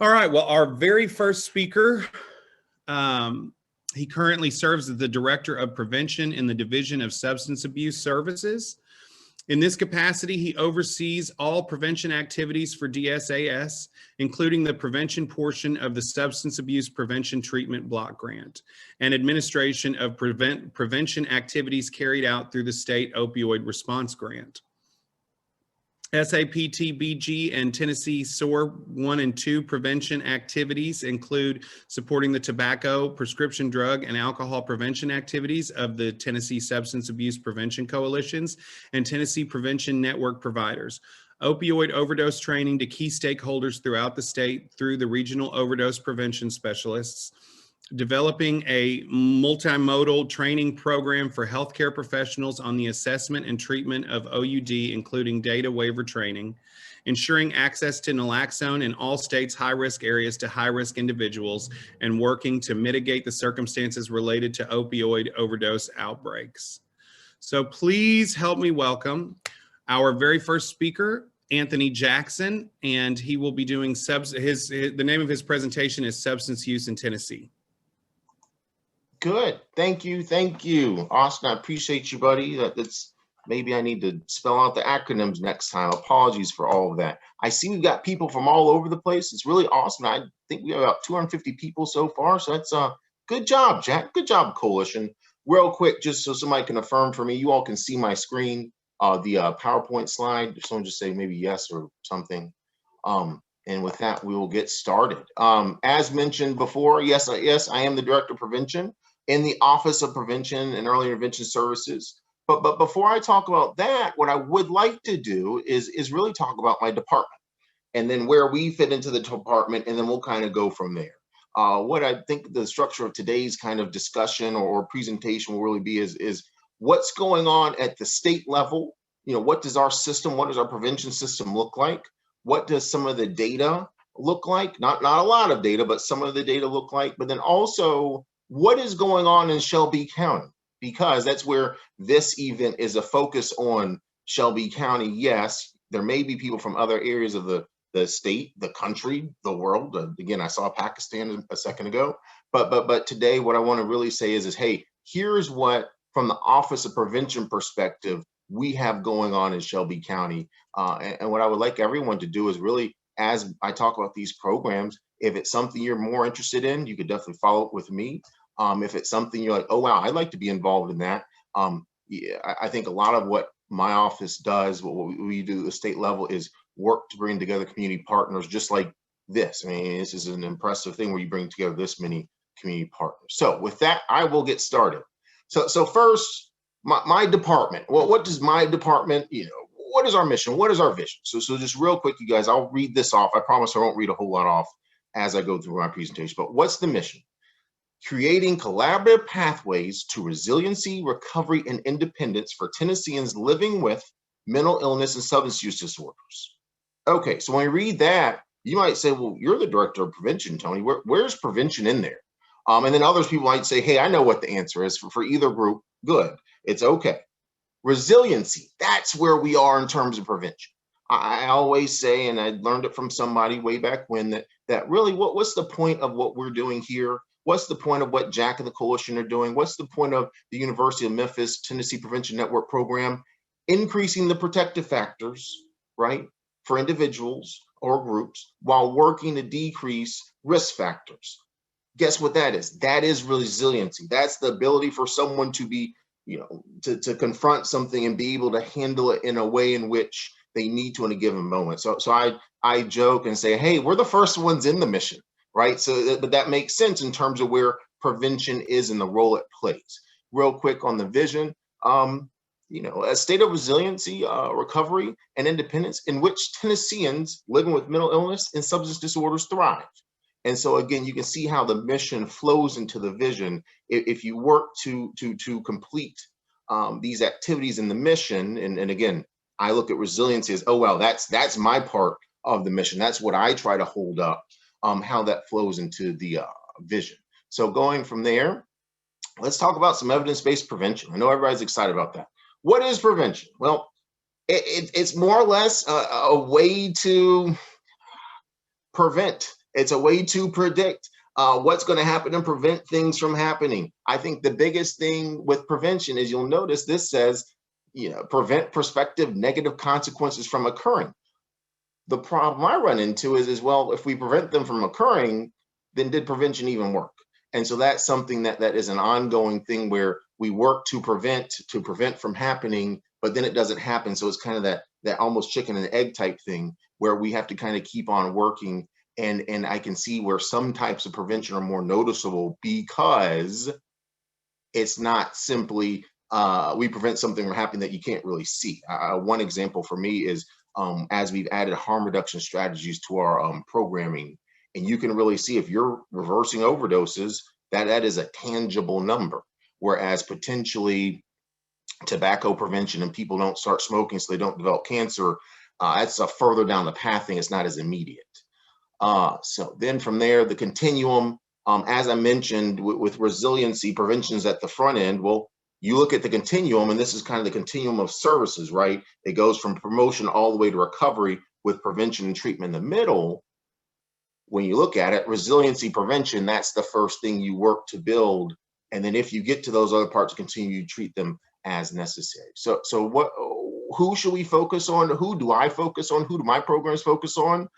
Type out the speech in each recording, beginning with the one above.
All right, well, our very first speaker, he currently serves as the Director of Prevention in the Division of Substance Abuse Services. In this capacity, he oversees all prevention activities for DSAS, including the prevention portion of the Substance Abuse Prevention Treatment Block Grant and administration of prevention activities carried out through the State Opioid Response Grant. SAPTBG and Tennessee SOAR 1 and 2 prevention activities include supporting the tobacco, prescription drug, and alcohol prevention activities of the Tennessee Substance Abuse Prevention Coalitions and Tennessee Prevention Network providers. Opioid overdose training to key stakeholders throughout the state through the regional overdose prevention specialists. Developing a multimodal training program for healthcare professionals on the assessment and treatment of OUD, including data waiver training, ensuring access to naloxone in all states' high-risk areas to high-risk individuals, and working to mitigate the circumstances related to opioid overdose outbreaks. So please help me welcome our very first speaker, Anthony Jackson, and he will be doing the name of his presentation is Substance Use in Tennessee. Good. Thank you. Thank you, Austin. I appreciate you, buddy. That's maybe I need to spell out the acronyms next time. Apologies for all of that. I see we've got people from all over the place. It's really awesome. I think we have about 250 people so far. So that's good job, Jack. Good job, Coalition. Real quick, just so somebody can affirm for me, you all can see my screen, the PowerPoint slide. Someone just say maybe yes or something. And with that, we will get started. As mentioned before, yes, I am the Director of Prevention in the Office of Prevention and Early Intervention Services. But before I talk about that, what I would like to do is really talk about my department and then where we fit into the department, and then we'll kind of go from there. What I think the structure of today's kind of discussion or presentation will really be is what's going on at the state level. You know, what does our system, what does our prevention system look like? What does some of the data look like? Not a lot of data, but some of the data look like. But then also, what is going on in Shelby County? Because that's where this event is a focus on Shelby County. Yes, there may be people from other areas of the state, the country, the world. Again, I saw Pakistan a second ago. But today, what I want to really say is hey, here's what, from the Office of Prevention perspective, we have going on in Shelby County. And what I would like everyone to do is really, as I talk about these programs, if it's something you're more interested in, you could definitely follow up with me. If it's something you're like, oh, wow, I'd like to be involved in that. Yeah, I think a lot of what my office does, what we do at the state level is work to bring together community partners just like this. I mean, this is an impressive thing where you bring together this many community partners. So with that, I will get started. So first, my department. Well, what does my department, what is our mission? What is our vision? So just real quick, you guys, I'll read this off. I promise I won't read a whole lot off as I go through my presentation, but what's the mission? Creating collaborative pathways to resiliency, recovery, and independence for Tennesseans living with mental illness and substance use disorders. Okay, so when you read that, you might say, well, you're the Director of Prevention, Tony. Where's prevention in there? And then others people might say, hey, I know what the answer is for either group. Good, it's okay. Resiliency, that's where we are in terms of prevention. I always say, and I learned it from somebody way back when, that really what's the point of what we're doing here? What's the point of what Jack and the Coalition are doing? What's the point of the University of Memphis Tennessee Prevention Network program? Increasing the protective factors, right, for individuals or groups while working to decrease risk factors. Guess what that is? That is resiliency. That's the ability for someone to be, to confront something and be able to handle it in a way in which they need to in a given moment. So I joke and say, hey, we're the first ones in the mission. Right. But that makes sense in terms of where prevention is and the role it plays. Real quick on the vision, a state of resiliency, recovery, and independence in which Tennesseans living with mental illness and substance disorders thrive. And so, again, you can see how the mission flows into the vision. If you work to complete these activities in the mission, and again, I look at resiliency as, oh, wow, that's my part of the mission. That's what I try to hold up. How that flows into the vision. So going from there, let's talk about some evidence-based prevention. I know everybody's excited about that. What is prevention? Well, it's more or less a way to prevent It's a way to predict what's going to happen and prevent things from happening. I think the biggest thing with prevention is you'll notice this says, prevent prospective negative consequences from occurring. The problem I run into is well, if we prevent them from occurring, then did prevention even work? And so that's something that is an ongoing thing where we work to prevent from happening, but then it doesn't happen. So it's kind of that almost chicken and egg type thing where we have to kind of keep on working. And I can see where some types of prevention are more noticeable because it's not simply we prevent something from happening that you can't really see. One example for me is as we've added harm reduction strategies to our programming, and you can really see if you're reversing overdoses, that is a tangible number. Whereas potentially tobacco prevention and people don't start smoking so they don't develop cancer, that's a further down the path thing. It's not as immediate. So then from there, the continuum, as I mentioned, with resiliency, prevention's at the front end. Well, you look at the continuum, and this is kind of the continuum of services, right? It goes from promotion all the way to recovery with prevention and treatment in the middle. When you look at it, resiliency prevention, that's the first thing you work to build. And then if you get to those other parts, continue to treat them as necessary. So who should we focus on? Who do I focus on? Who do my programs focus on?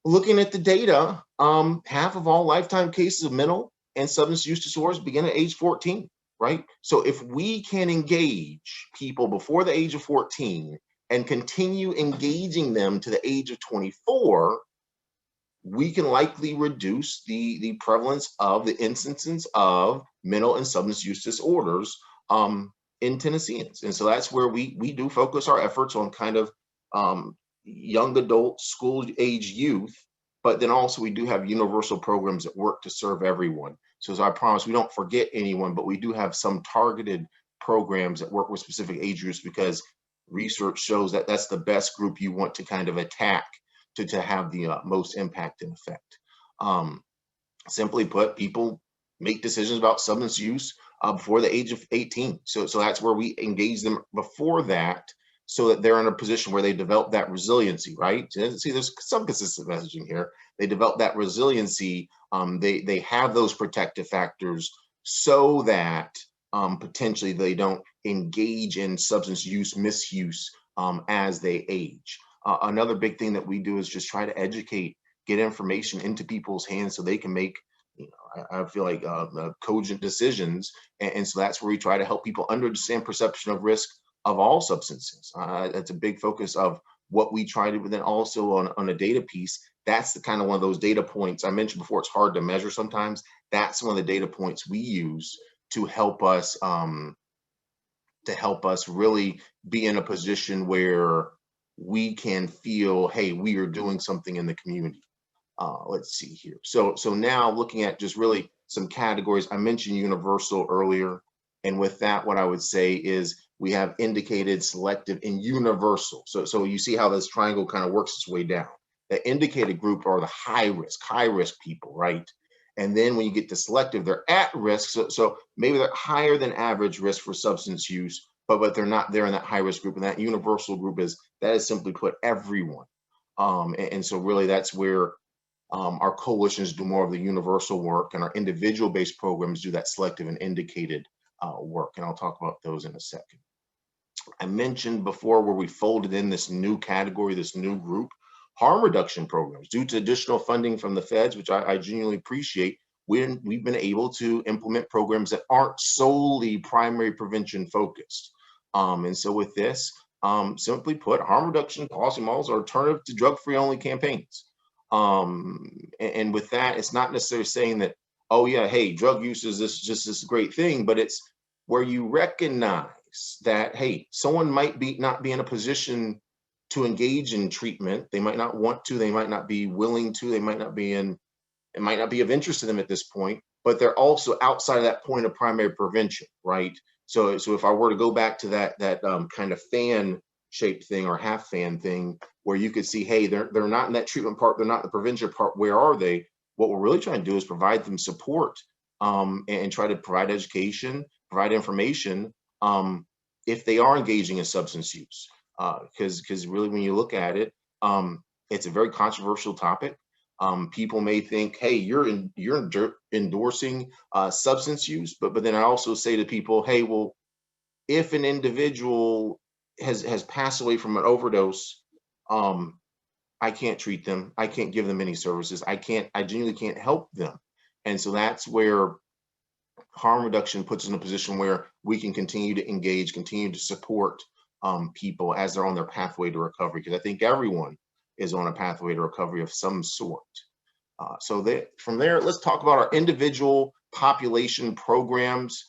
Looking at the data, half of all lifetime cases of mental and substance use disorders begin at age 14, right? So if we can engage people before the age of 14 and continue engaging them to the age of 24, we can likely reduce the prevalence of the instances of mental and substance use disorders in Tennesseans. And so that's where we do focus our efforts on kind of young adult, school age youth, but then also we do have universal programs that work to serve everyone. So as I promise, we don't forget anyone, but we do have some targeted programs that work with specific age groups because research shows that that's the best group you want to kind of attack to have the most impact and effect. Simply put, people make decisions about substance use before the age of 18. So that's where we engage them before that, so that they're in a position where they develop that resiliency, right? See, there's some consistent messaging here. They develop that resiliency. They have those protective factors so that potentially they don't engage in substance use misuse as they age. Another big thing that we do is just try to educate, get information into people's hands so they can make, I feel like cogent decisions. And so that's where we try to help people understand perception of risk of all substances. That's a big focus of what we try to, but then also on a data piece, that's the kind of one of those data points I mentioned before. It's hard to measure sometimes. That's one of the data points we use to help us really be in a position where we can feel, hey, we are doing something in the community. Let's see here. So now looking at just really some categories. I mentioned universal earlier. And with that, what I would say is we have indicated, selective, and universal. So you see how this triangle kind of works its way down. The indicated group are the high risk people, right? And then when you get to selective, they're at risk. So maybe they're higher than average risk for substance use, but they're not there in that high risk group. And that universal group is simply put everyone. And so really that's where our coalitions do more of the universal work, and our individual based programs do that selective and indicated work. And I'll talk about those in a second. I mentioned before where we folded in this new category, this new group, harm reduction programs. Due to additional funding from the feds, which I genuinely appreciate, we've been able to implement programs that aren't solely primary prevention focused. And so with this, simply put, harm reduction policy models are alternative to drug-free only campaigns. And with that, it's not necessarily saying that, oh yeah, hey, drug use is just this great thing, but it's where you recognize that, hey, someone might not be in a position to engage in treatment. They might not want to, they might not be willing to, it might not be of interest to them at this point, but they're also outside of that point of primary prevention, right? So if I were to go back to that kind of fan shaped thing or half fan thing where you could see, hey, they're not in that treatment part, they're not in the prevention part, where are they? What we're really trying to do is provide them support and try to provide education, provide information if they are engaging in substance use. Because really, when you look at it, it's a very controversial topic. People may think, hey, you're endorsing substance use, but then I also say to people, hey, well, if an individual has passed away from an overdose, um, I can't treat them. I can't give them any services. I genuinely can't help them. And so that's where harm reduction puts us in a position where we can continue to engage, continue to support people as they're on their pathway to recovery, because I think everyone is on a pathway to recovery of some sort. From there, let's talk about our individual population programs.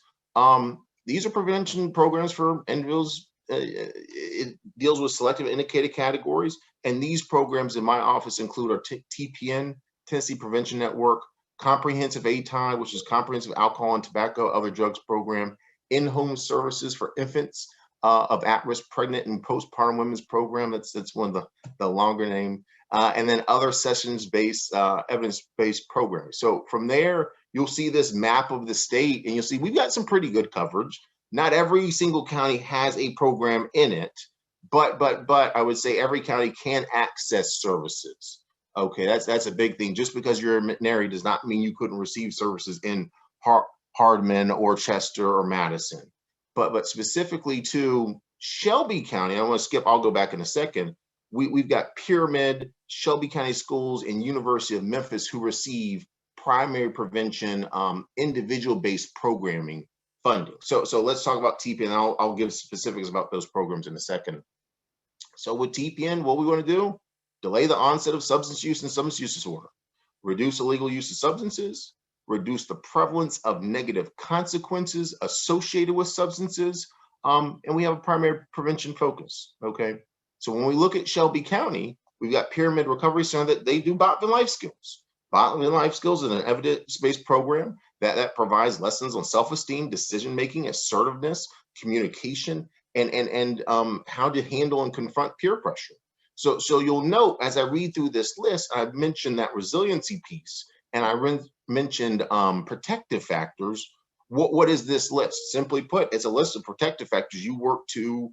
These are prevention programs for individuals. It deals with selective indicated categories. And these programs in my office include our TPN, Tennessee Prevention Network, comprehensive ATOD, which is comprehensive alcohol and tobacco, other drugs program, in-home services for infants of at-risk pregnant and postpartum women's program. That's one of the longer name. And then other sessions-based, evidence-based programs. So from there, you'll see this map of the state, and you'll see we've got some pretty good coverage. Not every single county has a program in it, but I would say every county can access services. Okay, that's a big thing. Just because you're in McNairy does not mean you couldn't receive services in Hardman or Chester or Madison. But specifically to Shelby County, I want to skip, I'll go back in a second. We've got Pyramid, Shelby County Schools, and University of Memphis who receive primary prevention individual-based programming funding. So let's talk about TPN. I'll give specifics about those programs in a second. So with TPN, what we want to do, delay the onset of substance use and substance use disorder, reduce illegal use of substances, reduce the prevalence of negative consequences associated with substances, and we have a primary prevention focus, okay? So when we look at Shelby County, we've got Pyramid Recovery Center that they do bodily life skills. Bodily life skills is an evidence-based program that provides lessons on self-esteem, decision-making, assertiveness, communication, and how to handle and confront peer pressure. So you'll note as I read through this list, I've mentioned that resiliency piece, and I mentioned protective factors. What is this list? Simply put, it's a list of protective factors you work to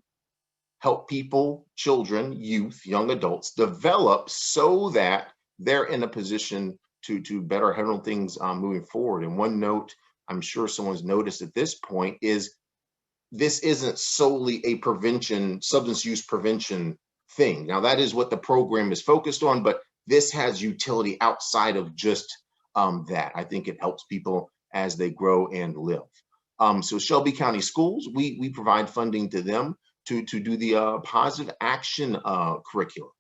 help people, children, youth, young adults develop so that they're in a position to better handle things moving forward. And one note I'm sure someone's noticed at this point is this isn't solely a substance use prevention thing. Now that is what the program is focused on, but this has utility outside of just that. I think it helps people as they grow and live. So Shelby County Schools, we provide funding to them to do the positive action curriculum.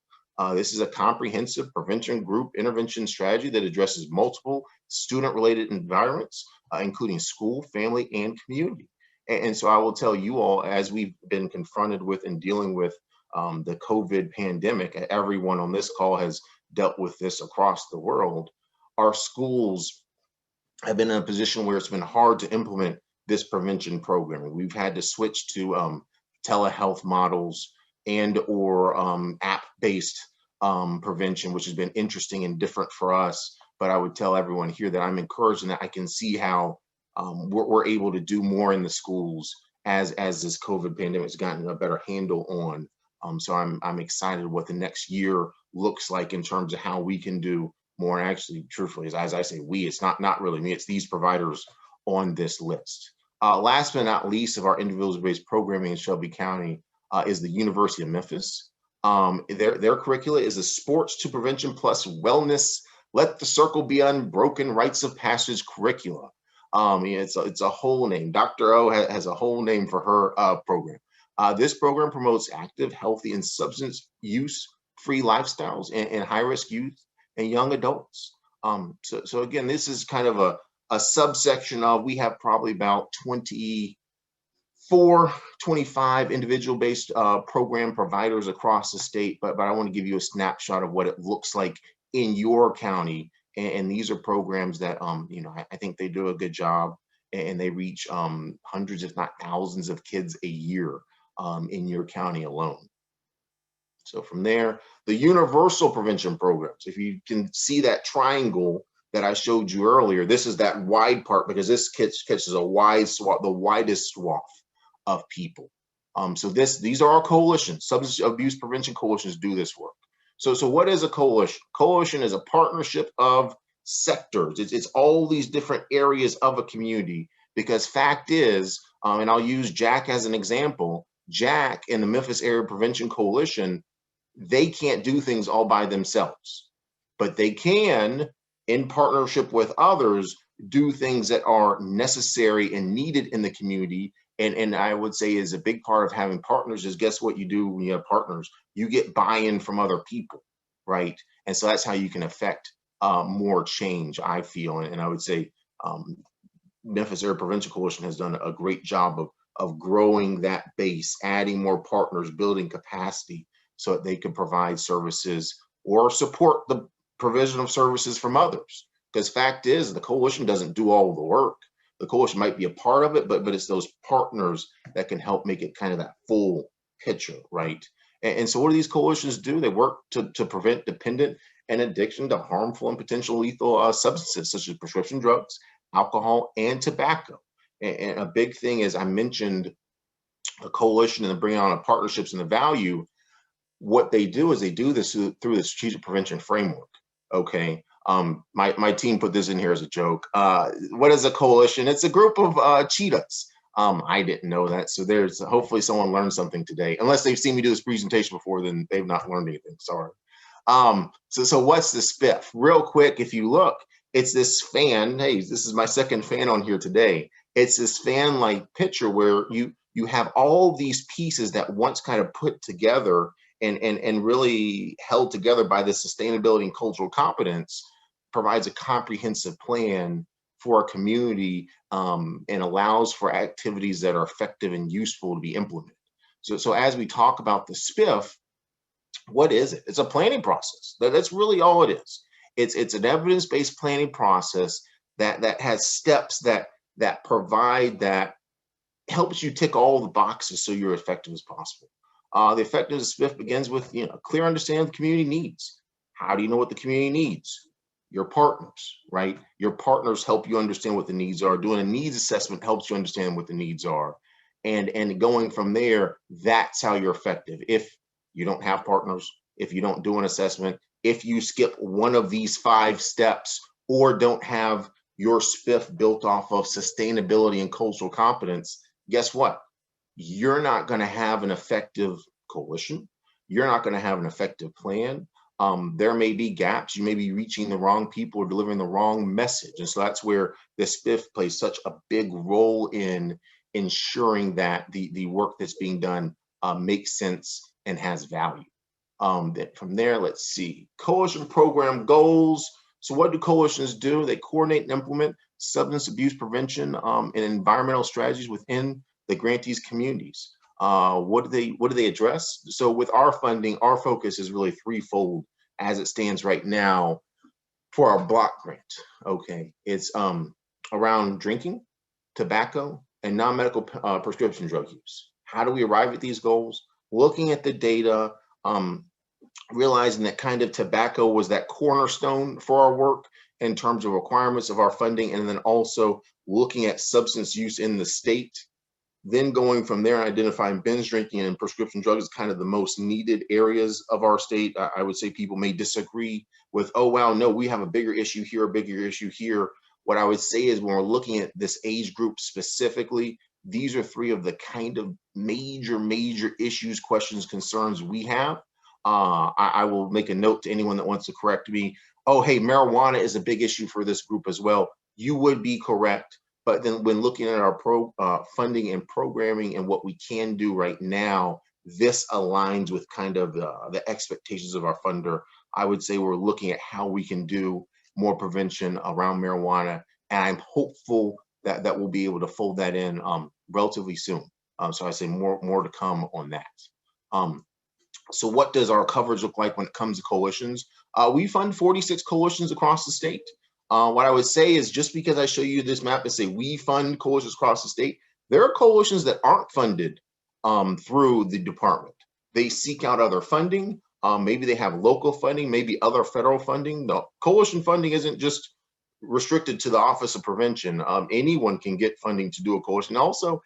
This is a comprehensive prevention group intervention strategy that addresses multiple student-related environments, including school, family, and community. And so I will tell you all, as we've been confronted with and dealing with the COVID pandemic, everyone on this call has dealt with this across the world. Our schools have been in a position where it's been hard to implement this prevention program. We've had to switch to telehealth models and or app-based prevention, which has been interesting and different for us. But I would tell everyone here that I'm encouraged and that I can see how we're able to do more in the schools as this COVID pandemic has gotten a better handle on. So I'm excited what the next year looks like in terms of how we can do more. And actually, truthfully, as I say, it's not really me, it's these providers on this list. Last but not least of our individual-based programming in Shelby County is the University of Memphis. Their curricula is a sports to prevention plus wellness, let the circle be unbroken rites of passage curricula. It's a whole name. Dr. O has a whole name for her program. This program promotes active, healthy, and substance use-free lifestyles in high-risk youth and young adults. So again, this is kind of a subsection of, we have probably about 24, 25 individual-based program providers across the state, but I want to give you a snapshot of what it looks like in your county. And these are programs that, I think they do a good job, and they reach hundreds, if not thousands of kids a year in your county alone. So from there, the universal prevention programs, if you can see that triangle that I showed you earlier, this is that wide part because this catches a wide swath, the widest swath of people. So these are our coalitions. Substance abuse prevention coalitions do this work. So what is a coalition? Coalition is a partnership of sectors. It's all these different areas of a community, because fact is, and I'll use Jack as an example, Jack and the Memphis Area Prevention Coalition, they can't do things all by themselves, but they can, in partnership with others, do things that are necessary and needed in the community. And I would say is a big part of having partners is, guess what you do when you have partners? You get buy-in from other people, right? And so that's how you can affect more change, I feel. And I would say Memphis Area Prevention Coalition has done a great job of growing that base, adding more partners, building capacity so that they can provide services or support the provision of services from others. Because fact is, the coalition doesn't do all the work. The coalition might be a part of it, but it's those partners that can help make it kind of that full picture, right? And so what do these coalitions do? They work to prevent dependent and addiction to harmful and potential lethal substances such as prescription drugs, alcohol, and tobacco. And a big thing is, I mentioned a coalition and bringing on partnerships and the value. What they do is they do this through the strategic prevention framework. Okay. My team put this in here as a joke. What is a coalition? It's a group of cheetahs. I didn't know that. So there's hopefully someone learned something today. Unless they've seen me do this presentation before, then they've not learned anything. Sorry. So what's the SPIF? Real quick, if you look, it's this fan. Hey, this is my second fan on here today. It's this fan-like picture where you have all these pieces that once kind of put together and really held together by the sustainability and cultural competence, provides a comprehensive plan for a community and allows for activities that are effective and useful to be implemented. So as we talk about the SPIF, what is it? It's a planning process. That's really all it is. It's an evidence-based planning process that has steps that provide, that helps you tick all the boxes so you're effective as possible. The effectiveness of SPIF begins with a clear understanding of the community needs. How do you know what the community needs? Your partners, right? Your partners help you understand what the needs are. Doing a needs assessment helps you understand what the needs are. And going from there, that's how you're effective. If you don't have partners, if you don't do an assessment, if you skip one of these 5 steps or don't have your SPIF built off of sustainability and cultural competence, guess what? You're not going to have an effective coalition. You're not going to have an effective plan. There may be gaps. You may be reaching the wrong people or delivering the wrong message. And so that's where the SPIF plays such a big role in ensuring that the work that's being done makes sense and has value. That from there, let's see, coalition program goals. So what do coalitions do? They coordinate and implement substance abuse prevention and environmental strategies within the grantees' communities. What do they address? So with our funding, our focus is really threefold as it stands right now for our block grant. Okay, it's around drinking, tobacco, and non-medical prescription drug use. How do we arrive at these goals? Looking at the data, realizing that kind of tobacco was that cornerstone for our work in terms of requirements of our funding, and then also looking at substance use in the state. Then going from there, identifying binge drinking and prescription drugs as kind of the most needed areas of our state. I would say people may disagree with, oh, wow, no, we have a bigger issue here, a bigger issue here. What I would say is when we're looking at this age group specifically, these are 3 of the kind of major issues, questions, concerns we have. I will make a note to anyone that wants to correct me. Oh, hey, marijuana is a big issue for this group as well. You would be correct. But then when looking at our funding and programming and what we can do right now, this aligns with kind of the expectations of our funder. I would say we're looking at how we can do more prevention around marijuana. And I'm hopeful that we'll be able to fold that in relatively soon. So I say more to come on that. So what does our coverage look like when it comes to coalitions? We fund 46 coalitions across the state. What I would say is, just because I show you this map and say we fund coalitions across the state, there are coalitions that aren't funded through the department. They seek out other funding. Maybe they have local funding, maybe other federal funding. The coalition funding isn't just restricted to the Office of Prevention. Anyone can get funding to do a coalition. Also,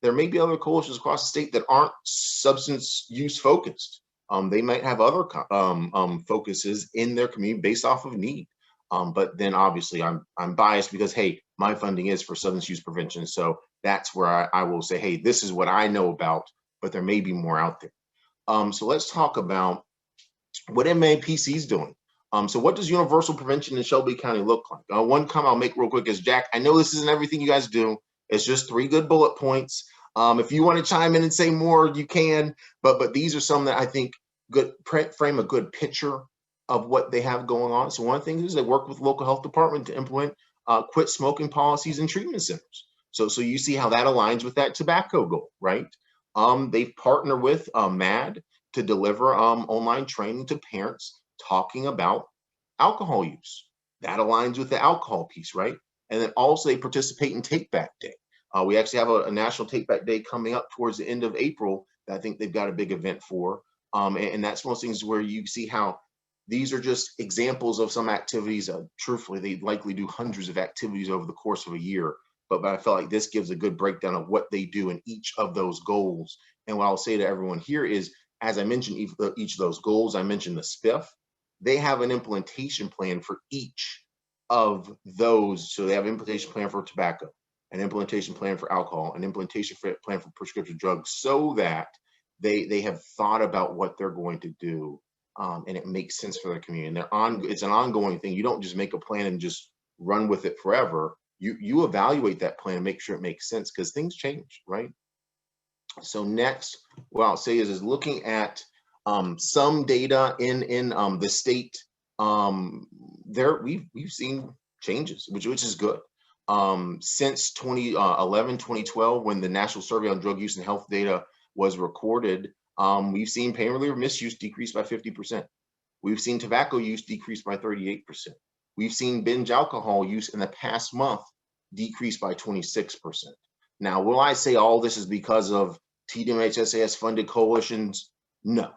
there may be other coalitions across the state that aren't substance use focused. They might have other focuses in their community based off of need. But then obviously I'm biased because, hey, my funding is for substance use prevention. So that's where I will say, hey, this is what I know about, but there may be more out there. So let's talk about what MAPC is doing. So what does universal prevention in Shelby County look like? One comment I'll make real quick is, Jack, I know this isn't everything you guys do. It's just 3 good bullet points. If you want to chime in and say more, you can, but these are some that I think frame a good picture of what they have going on. So one thing is they work with local health department to implement quit smoking policies and treatment centers. So you see how that aligns with that tobacco goal, right? They partner with MAD to deliver online training to parents talking about alcohol use. That aligns with the alcohol piece, right? And then also they participate in Take Back Day. We actually have a National Take Back Day coming up towards the end of April that I think they've got a big event for. And that's one of those things where you see how these are just examples of some activities. Truthfully, they likely do hundreds of activities over the course of a year. But I felt like this gives a good breakdown of what they do in each of those goals. And what I'll say to everyone here is, as I mentioned each of those goals, I mentioned the SPIF. They have an implementation plan for each of those. So they have an implementation plan for tobacco, an implementation plan for alcohol, an implementation plan for prescription drugs, so that they have thought about what they're going to do, and it makes sense for their community. And it's an ongoing thing. You don't just make a plan and just run with it forever. You evaluate that plan and make sure it makes sense, because things change, right? So next, what I'll say is looking at some data in the state. We've seen changes, which is good. Since 2011, 2012, when the National Survey on Drug Use and Health Data was recorded, we've seen pain reliever misuse decrease by 50%. We've seen tobacco use decrease by 38%. We've seen binge alcohol use in the past month decrease by 26%. Now, will I say all this is because of TDMHSAS funded coalitions? No,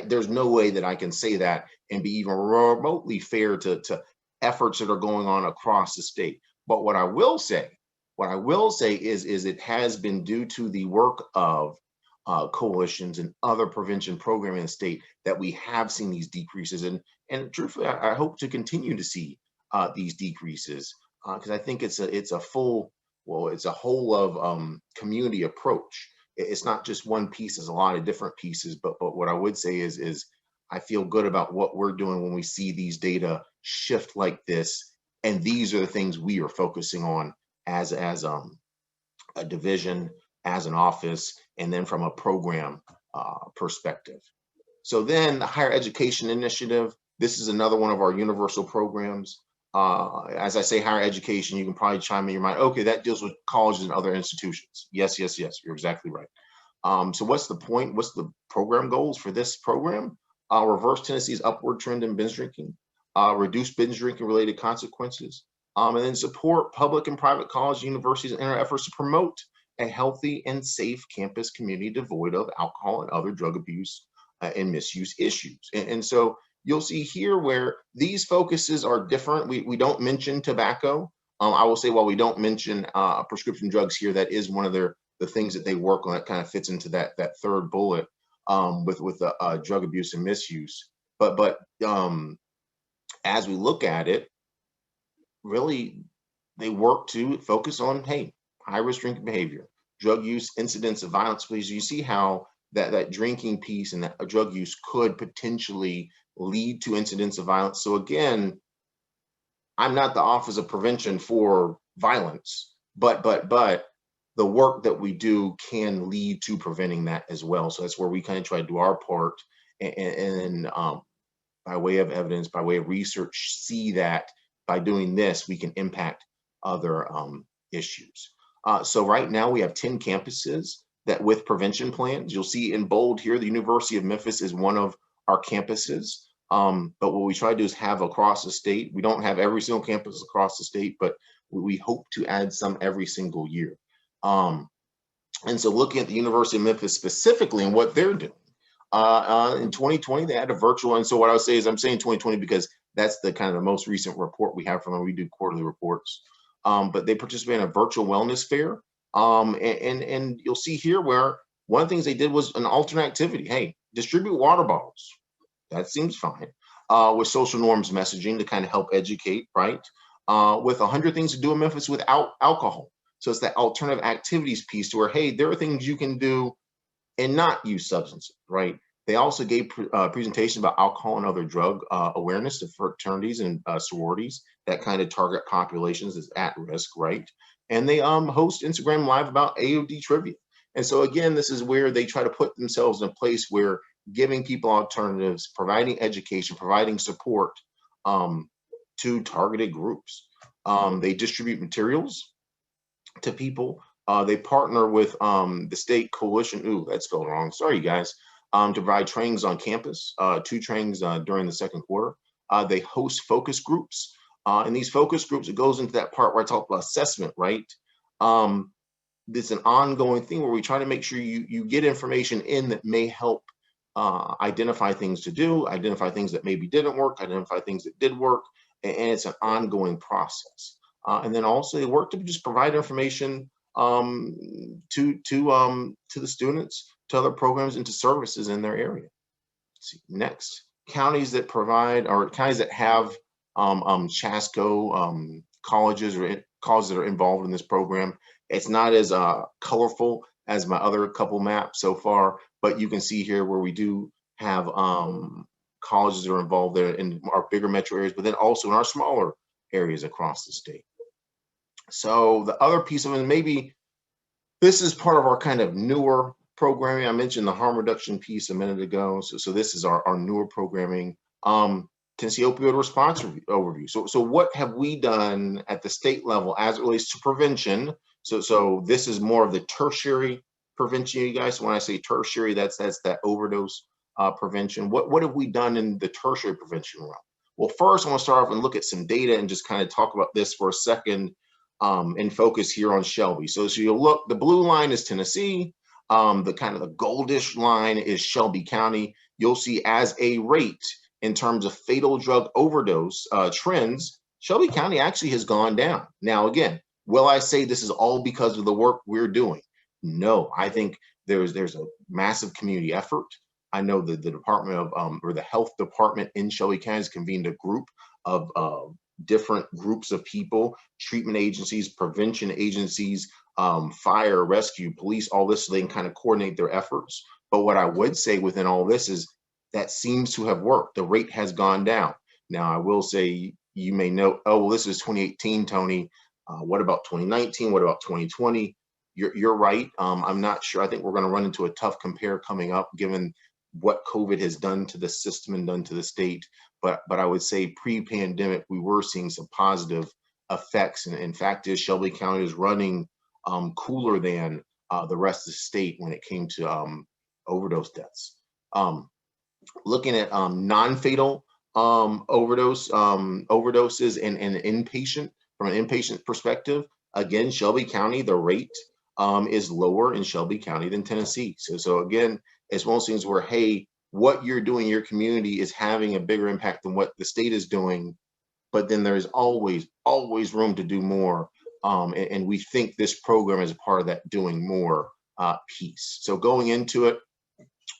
there's no way that I can say that and be even remotely fair to efforts that are going on across the state. But what I will say is it has been due to the work of coalitions and other prevention programming in the state that we have seen these decreases. And truthfully, I hope to continue to see these decreases, because I think it's a whole of community approach. It's not just one piece, it's a lot of different pieces. But what I would say is I feel good about what we're doing when we see these data shift like this. And these are the things we are focusing on as a division, as an office, and then from a program perspective. So then the Higher Education Initiative, this is another one of our universal programs. As I say, higher education, you can probably chime in your mind, okay, that deals with colleges and other institutions. Yes, you're exactly right. So what's the point? What's the program goals for this program? Reverse Tennessee's upward trend in binge drinking, reduce binge drinking related consequences, and then support public and private college universities in their efforts to promote a healthy and safe campus community devoid of alcohol and other drug abuse and misuse issues. And so you'll see here where these focuses are different. We don't mention tobacco. I will say, while we don't mention prescription drugs here, that is one of the things that they work on that kind of fits into that third bullet with drug abuse and misuse. But as we look at it, really, they work to focus on, hey, high-risk drinking behavior, drug use, incidents of violence. Because you see how that drinking piece and that drug use could potentially lead to incidents of violence. So again, I'm not the Office of Prevention for violence, but the work that we do can lead to preventing that as well. So that's where we kind of try to do our part, and by way of evidence, by way of research, see that by doing this, we can impact other issues. So right now we have 10 campuses that with prevention plans. You'll see in bold here, the University of Memphis is one of our campuses. But what we try to do is have across the state. We don't have every single campus across the state, but we hope to add some every single year. And so looking at the University of Memphis specifically and what they're doing, in 2020, they had a virtual. And so what I would say is, I'm saying 2020 because that's the kind of the most recent report we have from them. We do quarterly reports. But they participate in a virtual wellness fair. And you'll see here where one of the things they did was an alternate activity. Hey, distribute water bottles. That seems fine. With social norms messaging to kind of help educate, right? With 100 things to do in Memphis without alcohol. So it's that alternative activities piece to where, hey, there are things you can do and not use substances, right? They also gave presentations about alcohol and other drug awareness to fraternities and sororities that kind of target populations is at risk, right? And they host Instagram Live about AOD trivia. And so again, this is where they try to put themselves in a place where giving people alternatives, providing education, providing support to targeted groups. They distribute materials to people. They partner with the state coalition. Ooh, that's spelled wrong. Sorry, you guys. To provide trainings on campus, 2 trainings during the second quarter. They host focus groups. And these focus groups, it goes into that part where I talk about assessment, right? This is an ongoing thing where we try to make sure you get information in that may help identify things to do, identify things that maybe didn't work, identify things that did work, and it's an ongoing process. And then also they work to just provide information to the students, to other programs, and to services in their area. Let's see, next, counties that provide or counties that have Chasco colleges or colleges that are involved in this program. It's not as colorful as my other couple maps so far, but you can see here where we do have colleges that are involved there in our bigger metro areas, but then also in our smaller areas across the state. So the other piece of it, maybe this is part of our kind of newer programming. I mentioned the harm reduction piece a minute ago. So this is our newer programming. Tennessee opioid response overview. So what have we done at the state level as it relates to prevention? So this is more of the tertiary prevention, you guys. When I say tertiary, that's that overdose prevention. What have we done in the tertiary prevention realm? Well, first I want to start off and look at some data and just kind of talk about this for a second and focus here on Shelby. So you'll look, the blue line is Tennessee. The kind of the goldish line is Shelby County. You'll see as a rate in terms of fatal drug overdose trends, Shelby County actually has gone down. Now, again, will I say this is all because of the work we're doing? No, I think there's a massive community effort. I know that the Department of or the health department in Shelby County has convened a group of different groups of people, treatment agencies, prevention agencies, fire, rescue, police, all this, so they can kind of coordinate their efforts. But what I would say within all this is that seems to have worked. The rate has gone down. Now, I will say, you may know, oh, well, this is 2018, Tony. What about 2019? What about 2020? You're right. I'm not sure. I think we're going to run into a tough compare coming up, given what COVID has done to the system and done to the state. But I would say pre-pandemic, we were seeing some positive effects. And in fact, Shelby County is running cooler than the rest of the state when it came to overdose deaths. Looking at non-fatal overdoses and inpatient, from an inpatient perspective, again, Shelby County, the rate is lower in Shelby County than Tennessee. So again, it's one of those things where, hey, what you're doing in your community is having a bigger impact than what the state is doing, but then there's always room to do more. And we think this program is a part of that doing more piece. So going into it,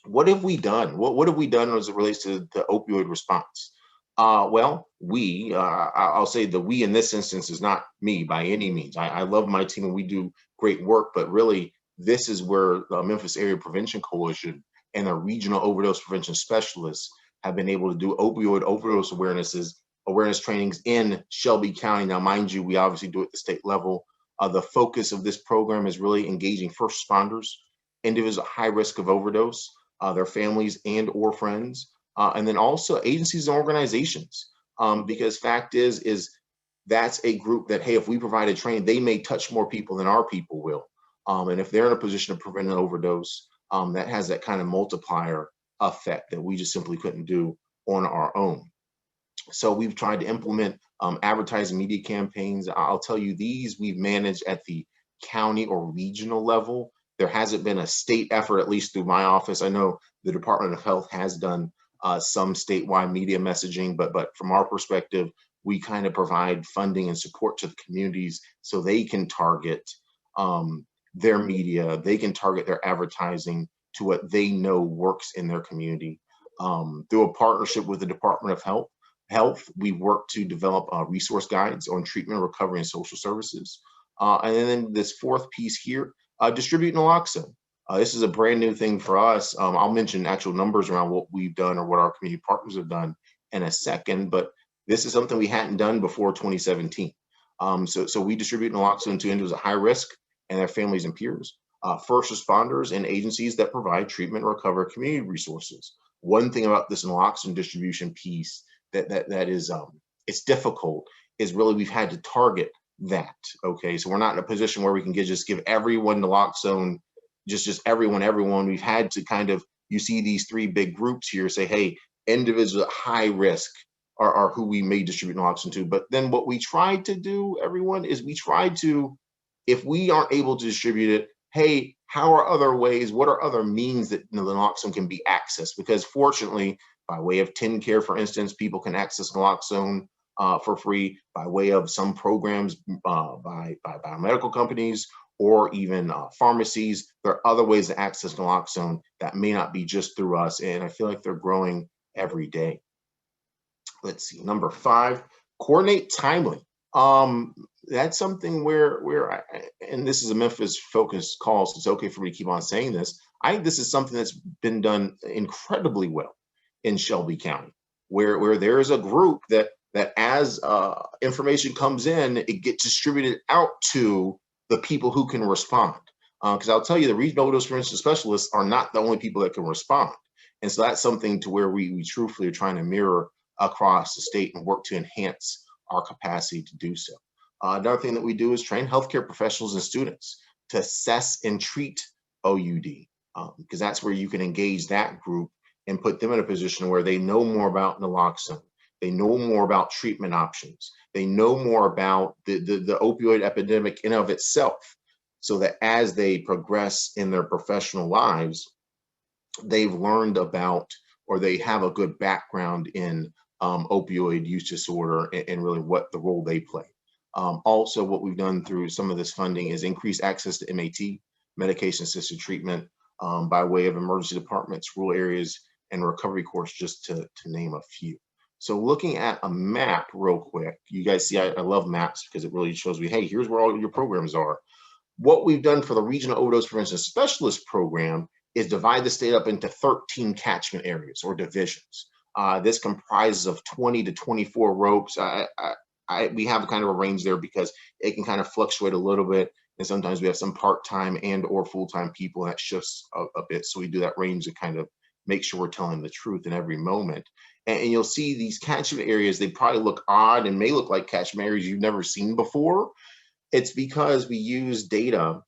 what have we done? What have we done as it relates to the opioid response? Well, I'll say the we in this instance is not me by any means. I love my team and we do great work, but really this is where the Memphis Area Prevention Coalition and the regional overdose prevention specialists have been able to do opioid overdose awareness trainings in Shelby County. Now, mind you, we obviously do it at the state level. The focus of this program is really engaging first responders, individuals at high risk of overdose, their families and or friends, and then also agencies and organizations. Because fact is that's a group that, hey, if we provide a training, they may touch more people than our people will. And if they're in a position to prevent an overdose, that has that kind of multiplier effect that we just simply couldn't do on our own. So we've tried to implement advertising media campaigns. I'll tell you, these we've managed at the county or regional level. There hasn't been a state effort, at least through my office. I know the Department of Health has done some statewide media messaging, but from our perspective, we kind of provide funding and support to the communities so they can target their media, they can target their advertising to what they know works in their community. Through a partnership with the Department of Health, we work to develop resource guides on treatment, recovery, and social services. And then this fourth piece here, distribute naloxone. This is a brand new thing for us. I'll mention actual numbers around what we've done or what our community partners have done in a second, but this is something we hadn't done before 2017. So we distribute naloxone to individuals at high risk and their families and peers, first responders, and agencies that provide treatment, recovery, community resources. One thing about this naloxone distribution piece that is it's difficult is really we've had to target that. Okay, so we're not in a position where we can just give everyone naloxone, just everyone. We've had to kind of, you see these three big groups here, say, hey, individuals at high risk are who we may distribute naloxone to. But then what we tried to do, everyone, is we tried to, if we aren't able to distribute it, hey, how are other ways, what are other means that naloxone can be accessed? Because fortunately, by way of TennCare, for instance, people can access naloxone for free by way of some programs by biomedical companies or even pharmacies. There are other ways to access naloxone that may not be just through us, and I feel like they're growing every day. Let's see, number 5, coordinate timely. That's something where and this is a Memphis focused call, so it's okay for me to keep on saying this. I think this is something that's been done incredibly well in Shelby County, where there is a group that as information comes in, it gets distributed out to the people who can respond. Because I'll tell you, the regional overdose prevention specialists are not the only people that can respond. And so that's something to where we truthfully are trying to mirror across the state and work to enhance our capacity to do so. Another thing that we do is train healthcare professionals and students to assess and treat OUD, because that's where you can engage that group and put them in a position where they know more about naloxone, they know more about treatment options, they know more about the opioid epidemic in of itself, so that as they progress in their professional lives, they've learned about, or they have a good background in opioid use disorder and really what the role they play. Also, what we've done through some of this funding is increase access to MAT, medication-assisted treatment, by way of emergency departments, rural areas, and recovery course, just to name a few. So looking at a map real quick, you guys see I love maps because it really shows me, hey, here's where all your programs are. What we've done for the Regional Overdose Prevention Specialist Program is divide the state up into 13 catchment areas or divisions. This comprises of 20 to 24 ropes. We have kind of a range there because it can kind of fluctuate a little bit. And sometimes we have some part-time and or full-time people, and that shifts a bit. So we do that range to kind of make sure we're telling the truth in every moment. And you'll see these catchment areas, they probably look odd and may look like catchment areas you've never seen before. It's because we use data.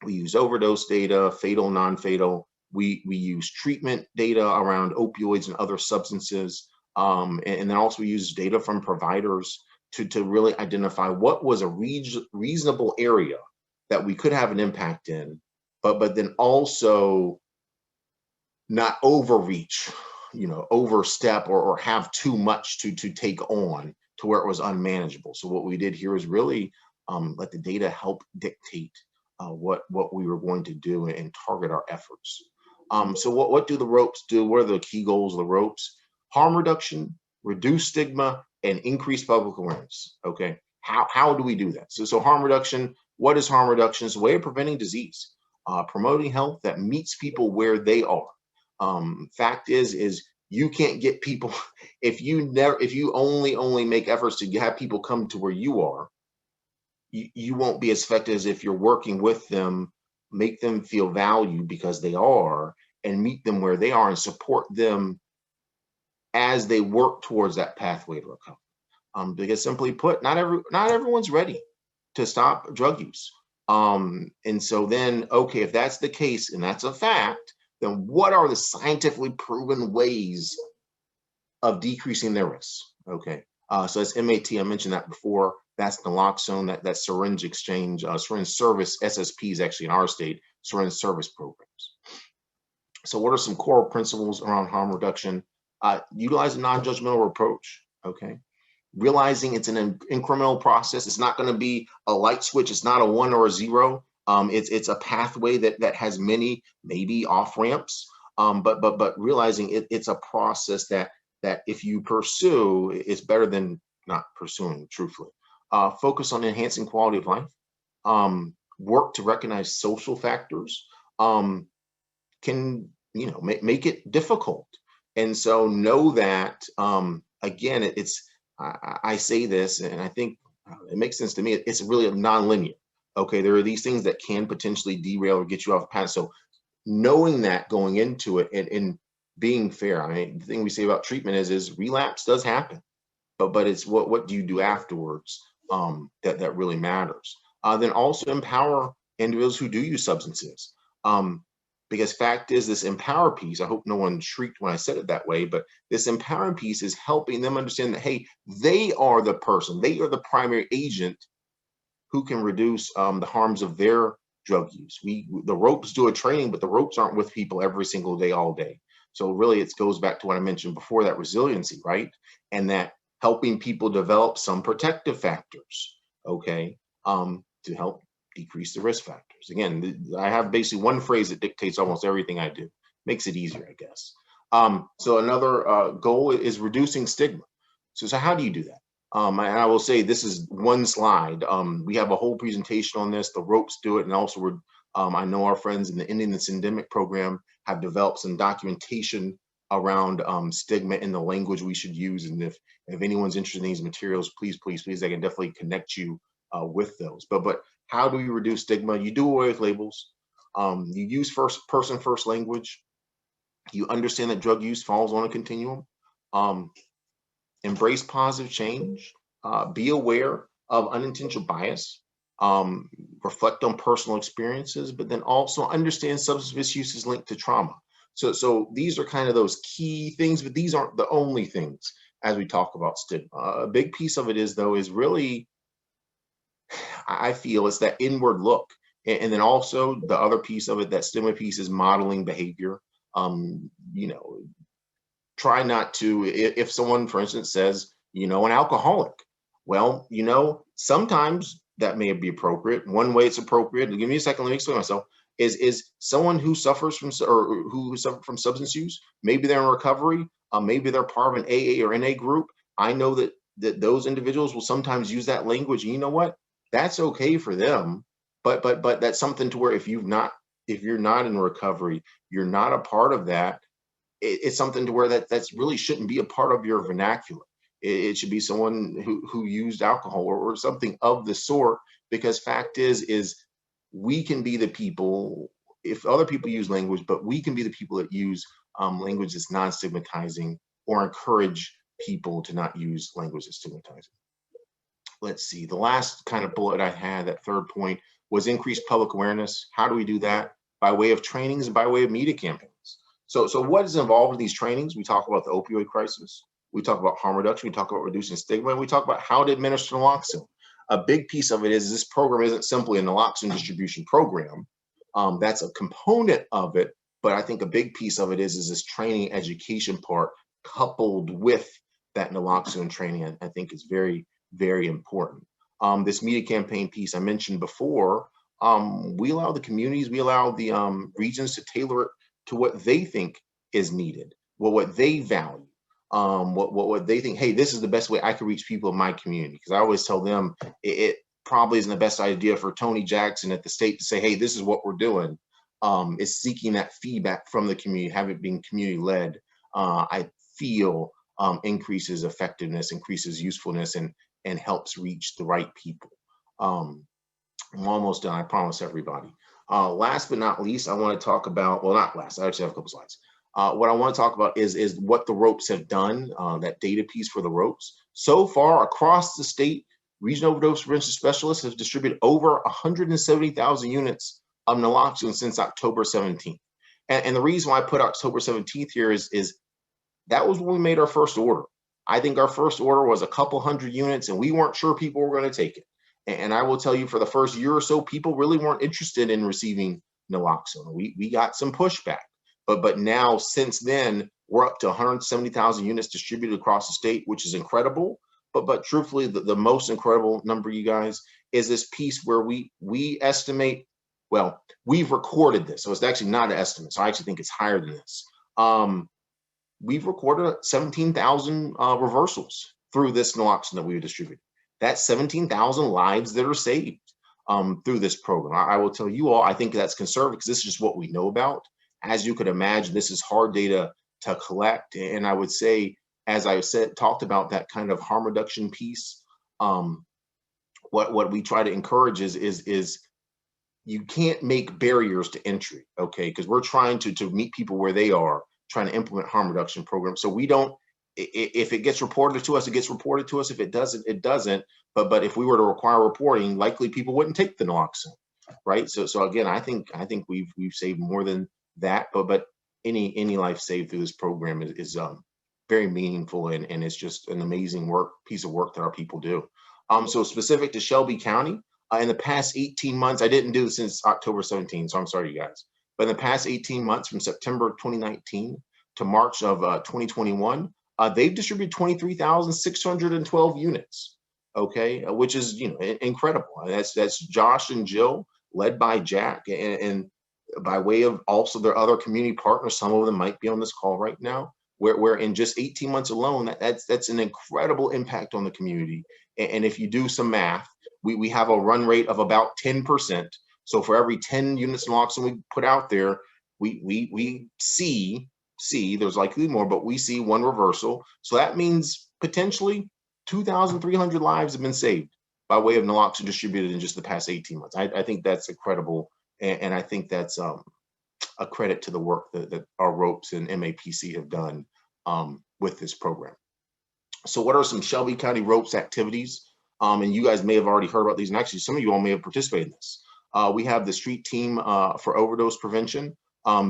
We use overdose data, fatal, non-fatal. We use treatment data around opioids and other substances. And then also we use data from providers to really identify what was a reasonable area that we could have an impact in, but then also not overreach, overstep or have too much to take on to where it was unmanageable. So what we did here is really let the data help dictate what we were going to do and target our efforts. So what do the ropes do? What are the key goals of the ropes? Harm reduction, reduce stigma, and increase public awareness. Okay, how do we do that? So harm reduction, what is harm reduction? It's a way of preventing disease, promoting health that meets people where they are. Fact is you can't get people if you only make efforts to have people come to where you are. You won't be as effective as if you're working with them, make them feel valued because they are, and meet them where they are and support them as they work towards that pathway to recovery. Because simply put, not everyone's ready to stop drug use. And so then, okay, if that's the case and that's a fact, then what are the scientifically proven ways of decreasing their risks? Okay, so that's MAT. I mentioned that before. That's naloxone, that syringe exchange, syringe service, SSPs actually in our state, syringe service programs. So what are some core principles around harm reduction? Utilize a non-judgmental approach, okay? Realizing it's an incremental process. It's not gonna be a light switch. It's not a 1 or a 0. It's a pathway that has many maybe off ramps, but realizing it's a process that if you pursue, it's better than not pursuing. Truthfully, focus on enhancing quality of life. Work to recognize social factors. Can make it difficult, and so know that again, I say this, and I think it makes sense to me. It's really non-linear. Okay, there are these things that can potentially derail or get you off the path. So knowing that going into it, and being fair. I mean, the thing we say about treatment is relapse does happen, but it's what do you do afterwards, that really matters. Then also empower individuals who do use substances. Because fact is, this empower piece, I hope no one shrieked when I said it that way, but this empowering piece is helping them understand that, hey, they are the person, they are the primary agent who can reduce the harms of their drug use. The ropes do a training, but the ropes aren't with people every single day, all day. So really, it goes back to what I mentioned before, that resiliency, right? And that helping people develop some protective factors, okay, to help decrease the risk factors. Again, I have basically one phrase that dictates almost everything I do. Makes it easier, I guess. So another goal is reducing stigma. So how do you do that? And I will say this is one slide. We have a whole presentation on this. The ropes do it, and also I know our friends in the Ending the Syndemic program have developed some documentation around stigma in the language we should use. And if anyone's interested in these materials, please, I can definitely connect you with those. But how do you reduce stigma? You do away with labels. You use first language. You understand that drug use falls on a continuum. Embrace positive change. Be aware of unintentional bias. Reflect on personal experiences, but then also understand substance misuse is linked to trauma. So these are kind of those key things, but these aren't the only things as we talk about stigma. A big piece of it is really, I feel, it's that inward look. And then also the other piece of it, that stigma piece, is modeling behavior. Try not to, if someone, for instance, says, an alcoholic, well, sometimes that may be appropriate. One way it's appropriate, give me a second, let me explain myself, is someone who suffers from, or who suffer from substance use, maybe they're in recovery, maybe they're part of an AA or NA group. I know that those individuals will sometimes use that language, and you know what? That's okay for them, but that's something to where if you're not in recovery, you're not a part of that. It's something to where that's really shouldn't be a part of your vernacular. It should be someone who used alcohol or something of the sort, because fact is we can be the people, if other people use language, but we can be the people that use language that's non-stigmatizing, or encourage people to not use language that's stigmatizing. Let's see, the last kind of bullet I had, that third point, was increased public awareness. How do we do that? By way of trainings and by way of media campaigns. So what is involved in these trainings? We talk about the opioid crisis. We talk about harm reduction. We talk about reducing stigma. And we talk about how to administer naloxone. A big piece of it is this program isn't simply a naloxone distribution program. That's a component of it. But I think a big piece of it is this training education part, coupled with that naloxone training. I think is very, very important. This media campaign piece I mentioned before, we allow the communities, we allow the regions to tailor it to what they think is needed, what they value, what they think, hey, this is the best way I can reach people in my community. Because I always tell them it probably isn't the best idea for Tony Jackson at the state to say, hey, this is what we're doing. It's seeking that feedback from the community, have it being community led. I feel increases effectiveness, increases usefulness, and helps reach the right people. I'm almost done, I promise everybody. Last but not least, I want to talk about, well, not last, I actually have a couple slides. What I want to talk about is what the ropes have done, that data piece for the ropes. So far across the state, regional overdose prevention specialists have distributed over 170,000 units of naloxone since October 17th. And the reason why I put October 17th here is that was when we made our first order. I think our first order was a couple hundred units, and we weren't sure people were going to take it. And I will tell you, for the first year or so, people really weren't interested in receiving naloxone. We got some pushback, but now since then, we're up to 170,000 units distributed across the state, which is incredible. But truthfully, the most incredible number, you guys, is this piece where we estimate Well, we've recorded this, so it's actually not an estimate. So I actually think it's higher than this. We've recorded 17,000 reversals through this naloxone that we've distributed. That's 17,000 lives that are saved through this program. I will tell you all, I think that's conservative because this is just what we know about. As you could imagine, this is hard data to collect. And I would say, as I said, talked about that kind of harm reduction piece, what we try to encourage is you can't make barriers to entry, okay? Because we're trying to meet people where they are, trying to implement harm reduction programs. So we don't, if it gets reported to us, it gets reported to us. If it doesn't, it doesn't. But if we were to require reporting, likely people wouldn't take the naloxone, right? So again, I think we've saved more than that. But any life saved through this program is very meaningful, and it's just an amazing piece of work that our people do. So specific to Shelby County, in the past 18 months, I didn't do this since October 17, so I'm sorry, you guys. But in the past 18 months, from September 2019 to March of 2021, they've distributed 23,612 units, okay, which is, you know, incredible. That's Josh and Jill, led by Jack, and by way of also their other community partners. Some of them might be on this call right now, where in just 18 months alone, that's an incredible impact on the community. And if you do some math, we have a run rate of about 10%. So for every 10 units of naloxone we put out there, we see, there's likely more, but we see one reversal. So that means potentially 2,300 lives have been saved by way of naloxone distributed in just the past 18 months. I think that's incredible. And I think that's a credit to the work that our ropes and MAPC have done with this program. So what are some Shelby County ropes activities? And you guys may have already heard about these, and actually some of you all may have participated in this. We have the street team for overdose prevention.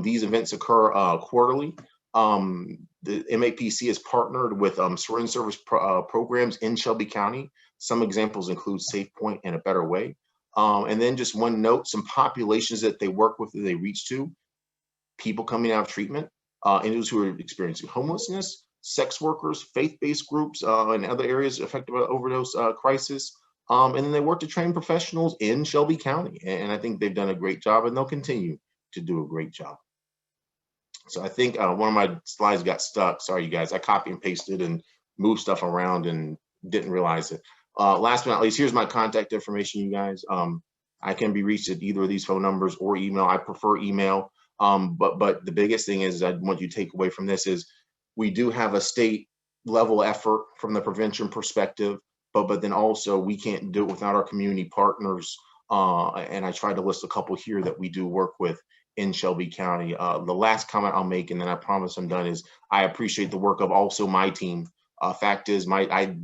These events occur quarterly. The MAPC is partnered with syringe service programs in Shelby County. Some examples include Safe Point and A Better Way. And then just one note, some populations that they work with, that they reach to: people coming out of treatment, individuals who are experiencing homelessness, sex workers, faith-based groups, and other areas affected by overdose crisis. And then they work to train professionals in Shelby County. And I think they've done a great job, and they'll continue to do a great job. So I think one of my slides got stuck. Sorry, you guys. I copy and pasted and moved stuff around and didn't realize it. Last but not least, here's my contact information, you guys. I can be reached at either of these phone numbers or email. I prefer email. But the biggest thing is I want you to take away from this is we do have a state level effort from the prevention perspective, but then also we can't do it without our community partners. And I tried to list a couple here that we do work with in Shelby County. The last comment I'll make, and then I promise I'm done, is I appreciate the work of also my team. Fact is,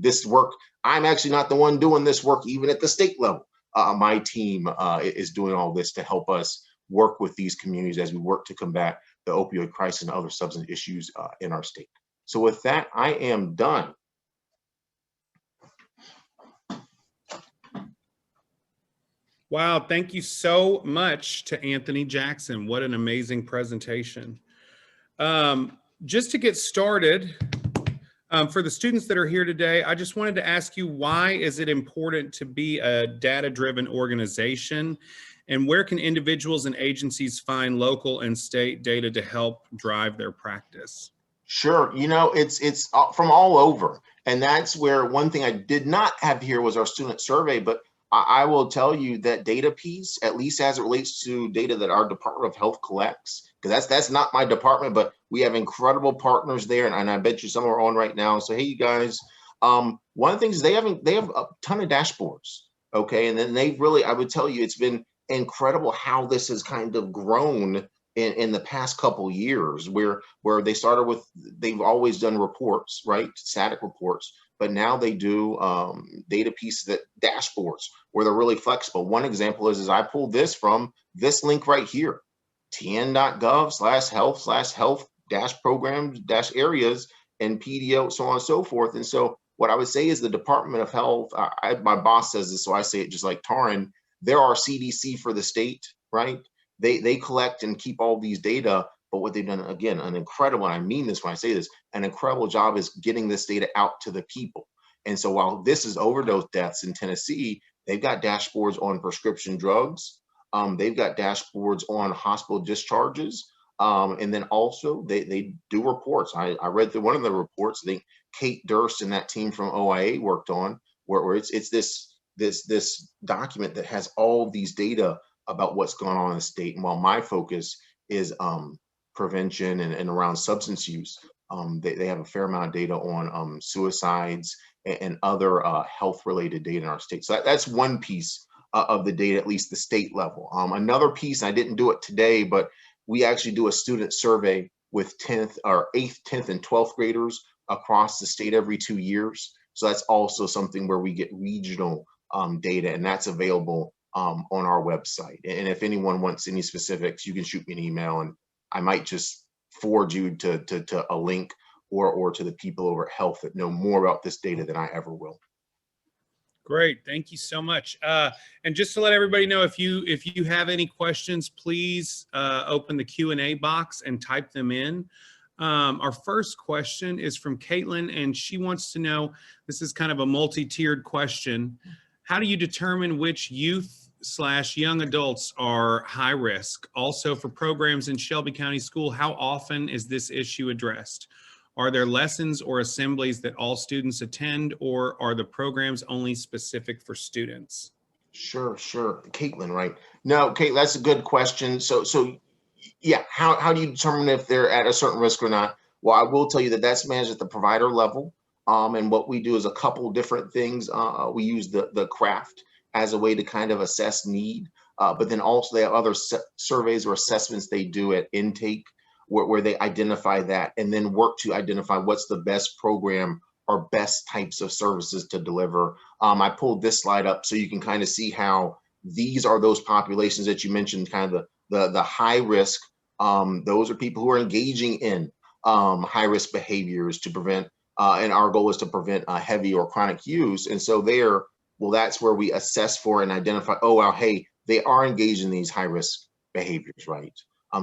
this work, I'm actually not the one doing this work, even at the state level. My team is doing all this to help us work with these communities as we work to combat the opioid crisis and other substance issues in our state. So with that, I am done. Wow, thank you so much to Anthony Jackson. What an amazing presentation. Just to get started, for the students that are here today, I just wanted to ask you, why is it important to be a data-driven organization? And where can individuals and agencies find local and state data to help drive their practice? Sure, you know, it's from all over. And that's where one thing I did not have here was our student survey, but I will tell you that data piece, at least as it relates to data that our Department of Health collects, because that's not my department, but we have incredible partners there, and I bet you some are on right now. So hey, you guys, one of the things is they have a ton of dashboards, okay, and then they've really, I would tell you, it's been incredible how this has kind of grown in the past couple years, where they started with, they've always done reports, right, static reports, but now they do data pieces, that dashboards where they're really flexible. One example is I pulled this from this link right here, tn.gov/health/health-programs-areas and PDO, so on and so forth. And so what I would say is the Department of Health, my boss says this, so I say it just like Taryn, they're our CDC for the state, right? They collect and keep all these data, but what they've done, again, an incredible, and I mean this when I say this, an incredible job is getting this data out to the people. And so while this is overdose deaths in Tennessee, they've got dashboards on prescription drugs, They've got dashboards on hospital discharges. And then also they do reports. I read through one of the reports, I think Kate Durst and that team from OIA worked on, where it's this document that has all these data about what's going on in the state. And while my focus is prevention and around substance use, they have a fair amount of data on suicides and other health related data in our state. So that's one piece of the data, at least the state level. Another piece, I didn't do it today, but we actually do a student survey with 10th or 8th, 10th, and 12th graders across the state every 2 years. So that's also something where we get regional data, and that's available on our website. And if anyone wants any specifics, you can shoot me an email, and I might just forward you to a link or to the people over at Health that know more about this data than I ever will. Great, thank you so much. And just to let everybody know, if you have any questions, please open the Q&A box and type them in. Our first question is from Caitlin, and she wants to know, this is kind of a multi-tiered question. How do you determine which youth/young adults are high risk? Also, for programs in Shelby County School, how often is this issue addressed? Are there lessons or assemblies that all students attend, or are the programs only specific for students? Sure. Caitlin, right? No, Kate, that's a good question. So yeah, how do you determine if they're at a certain risk or not? Well, I will tell you that that's managed at the provider level. And what we do is a couple different things. We use the craft as a way to kind of assess need, but then also they have other surveys or assessments they do at intake where they identify that and then work to identify what's the best program or best types of services to deliver. I pulled this slide up so you can kind of see how these are those populations that you mentioned, kind of the high risk. Those are people who are engaging in high risk behaviors to prevent, and our goal is to prevent heavy or chronic use. And so that's where we assess for and identify, oh, wow, hey, they are engaged in these high risk behaviors, right?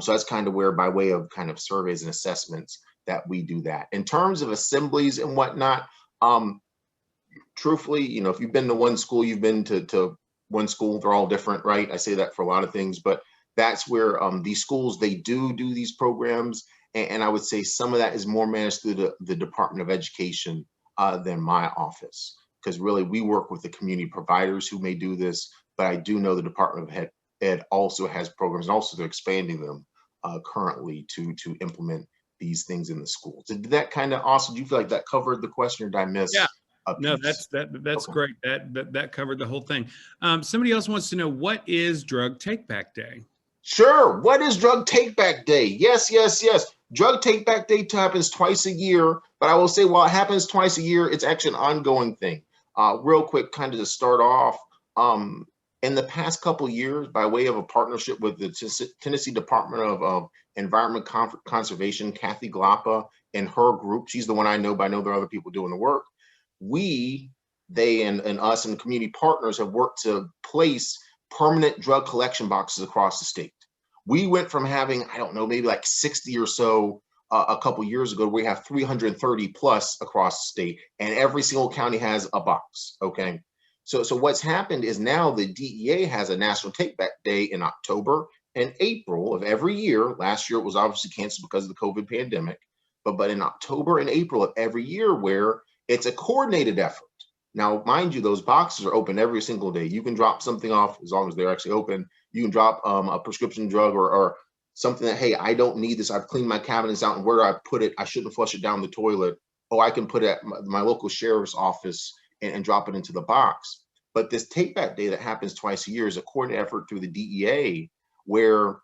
So that's kind of where, by way of kind of surveys and assessments, that we do that. In terms of assemblies and whatnot, truthfully, if you've been to one school, you've been to one school. They're all different, right? I say that for a lot of things, but that's where these schools, they do these programs. And I would say some of that is more managed through the Department of Education than my office, because really we work with the community providers who may do this, but I do know the Department of Ed also has programs, and also they're expanding them currently to implement these things in the schools. Did that kind of, Austin, do you feel like that covered the question, or did I miss? Yeah. No, that's okay. Great. That covered the whole thing. Somebody else wants to know, what is Drug Take Back Day? Sure. What is Drug Take Back Day? Yes. Drug Take Back Day happens twice a year, but I will say, while it happens twice a year, it's actually an ongoing thing. Real quick, kind of to start off, in the past couple of years, by way of a partnership with the Tennessee Department of Environment Conservation, Kathy Glappa and her group, she's the one I know, but I know there are other people doing the work. They and us and community partners have worked to place permanent drug collection boxes across the state. We went from having, I don't know, maybe like 60 or so a couple years ago. We have 330 plus across the state, and every single county has a box. Okay. So what's happened is now the DEA has a National Take Back Day in October and April of every year. Last year it was obviously canceled because of the COVID pandemic, but in October and April of every year, where it's a coordinated effort. Now, mind you, those boxes are open every single day. You can drop something off as long as they're actually open. You can drop a prescription drug or something that, hey, I don't need this. I've cleaned my cabinets out, and where do I put it? I shouldn't flush it down the toilet. Oh, I can put it at my local sheriff's office and drop it into the box. But this Take Back Day that happens twice a year is a coordinated effort through the DEA, where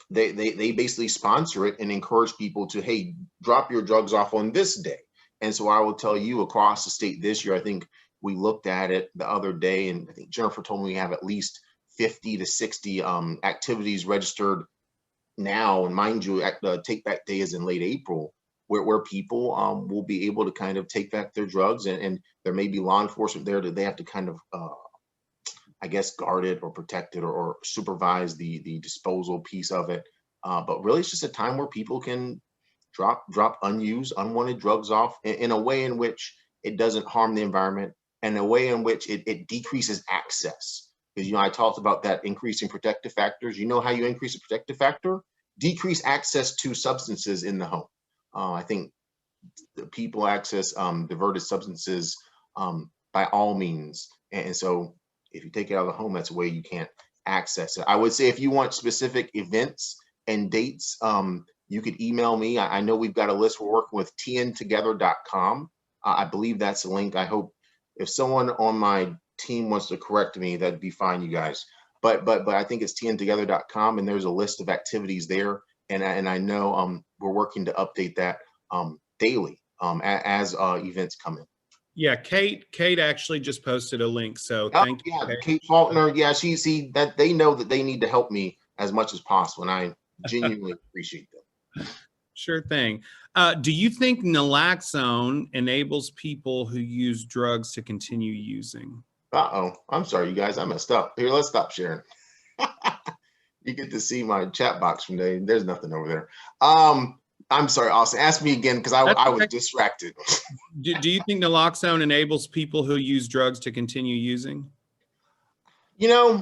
they basically sponsor it and encourage people to, hey, drop your drugs off on this day. And so I will tell you, across the state this year, I think we looked at it the other day, and I think Jennifer told me we have at least 50 to 60 activities registered now. And mind you, the Take Back Day is in late April, where people will be able to kind of take back their drugs, and there may be law enforcement there that they have to kind of, I guess, guard it or protect it or supervise the disposal piece of it. But really, it's just a time where people can drop unused, unwanted drugs off in a way in which it doesn't harm the environment, and a way in which it decreases access because, I talked about that increasing protective factors. You know how you increase a protective factor? Decrease access to substances in the home. I think the people access diverted substances by all means. And so if you take it out of the home, that's a way you can't access it. I would say if you want specific events and dates, you could email me. I know we've got a list. We're working with tntogether.com. I believe that's the link. I hope if someone on my team wants to correct me, that'd be fine, you guys. But I think it's tntogether.com, and there's a list of activities there. And I know we're working to update that daily as events come in. Yeah, Kate actually just posted a link, so Oh, thank you. yeah, Kate Faulkner. Yeah, see that they know that they need to help me as much as possible, and I genuinely appreciate them. Sure thing. Do you think naloxone enables people who use drugs to continue using? Uh-oh, I'm sorry, you guys, I messed up. Here, let's stop sharing. You get to see my chat box from today. There's nothing over there. I'm sorry, Austin. Ask me again because I was distracted. Do you think naloxone enables people who use drugs to continue using? Yeah,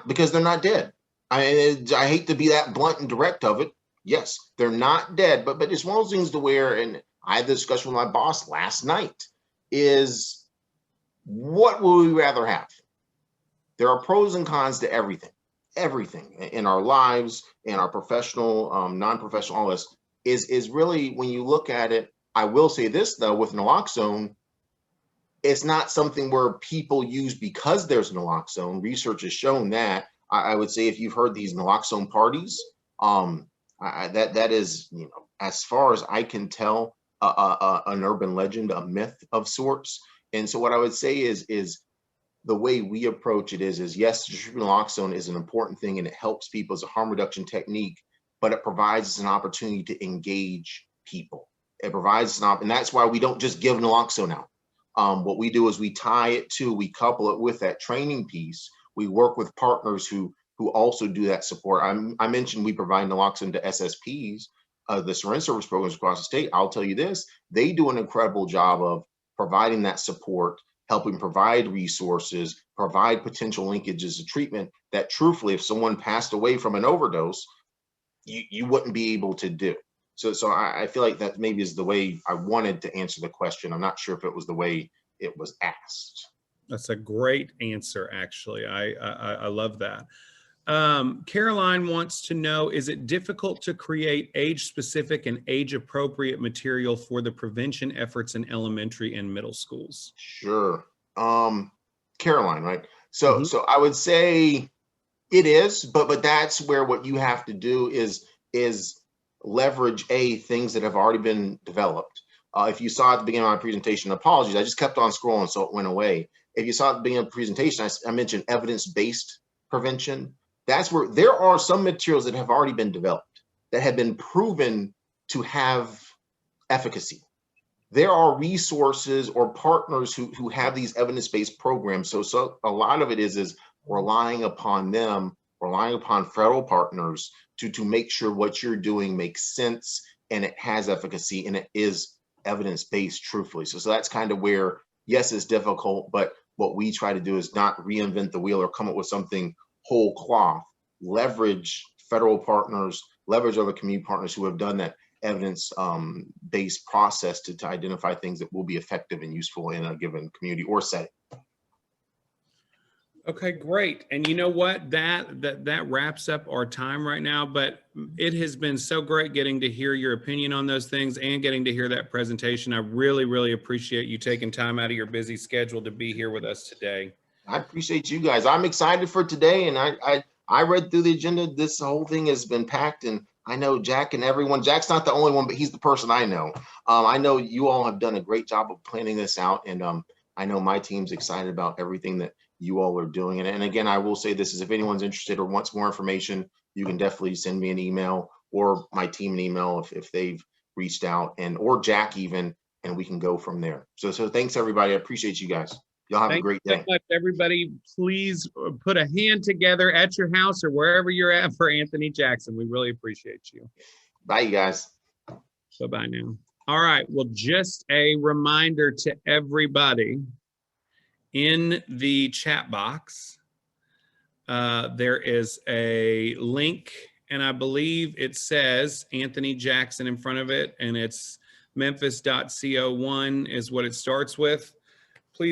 because they're not dead. I hate to be that blunt and direct of it. Yes, they're not dead, but it's one of those things to where, and I had the discussion with my boss last night, is what would we rather have? There are pros and cons to everything in our lives, in our professional, non-professional, all this is really, when you look at it. I will say this though, with naloxone, it's not something where people use because there's naloxone. Research has shown that. I would say if you've heard these naloxone parties, that is, as far as I can tell, an urban legend, a myth of sorts. And so what I would say is the way we approach it is yes, distributed naloxone is an important thing and it helps people as a harm reduction technique, but it provides us an opportunity to engage people. It provides and that's why we don't just give naloxone out. What we do is we couple it with that training piece. We work with partners who also do that support. I mentioned we provide naloxone to SSPs, the syringe service programs across the state. I'll tell you this, they do an incredible job of providing that support, helping provide resources, provide potential linkages to treatment that truthfully, if someone passed away from an overdose, you wouldn't be able to do. So I feel like that maybe is the way I wanted to answer the question. I'm not sure if it was the way it was asked. That's a great answer, actually. I love that. Caroline wants to know, is it difficult to create age-specific and age-appropriate material for the prevention efforts in elementary and middle schools? Sure. Caroline, right? So I would say it is, but that's where what you have to do is leverage things that have already been developed. If you saw at the beginning of my presentation, apologies, I just kept on scrolling, so it went away. If you saw at the beginning of the presentation, I mentioned evidence-based prevention. That's where there are some materials that have already been developed that have been proven to have efficacy. There are resources or partners who have these evidence-based programs. So a lot of it is relying upon them, relying upon federal partners to make sure what you're doing makes sense and it has efficacy and it is evidence-based, truthfully. So that's kind of where, yes, it's difficult, but what we try to do is not reinvent the wheel or come up with something whole cloth. Leverage federal partners, leverage other community partners who have done that evidence-based process to identify things that will be effective and useful in a given community or setting. Okay, great. And you know what? That wraps up our time right now, but it has been so great getting to hear your opinion on those things and getting to hear that presentation. I really, really appreciate you taking time out of your busy schedule to be here with us today. I appreciate you guys. I'm excited for today, and I read through the agenda. This whole thing has been packed, and I know Jack and everyone. Jack's not the only one, but he's the person I know. I know you all have done a great job of planning this out, and I know my team's excited about everything that you all are doing. And again, I will say this is if anyone's interested or wants more information, you can definitely send me an email or my team an email if they've reached out, or Jack even, and we can go from there. So thanks everybody. I appreciate you guys. Y'all have a great day. Thank you so much, everybody. Please put a hand together at your house or wherever you're at for Anthony Jackson. We really appreciate you. Bye, you guys. Bye-bye now. All right. Well, just a reminder to everybody, In the chat box, there is a link, and I believe it says Anthony Jackson in front of it, and it's memphis.co1 is what it starts with.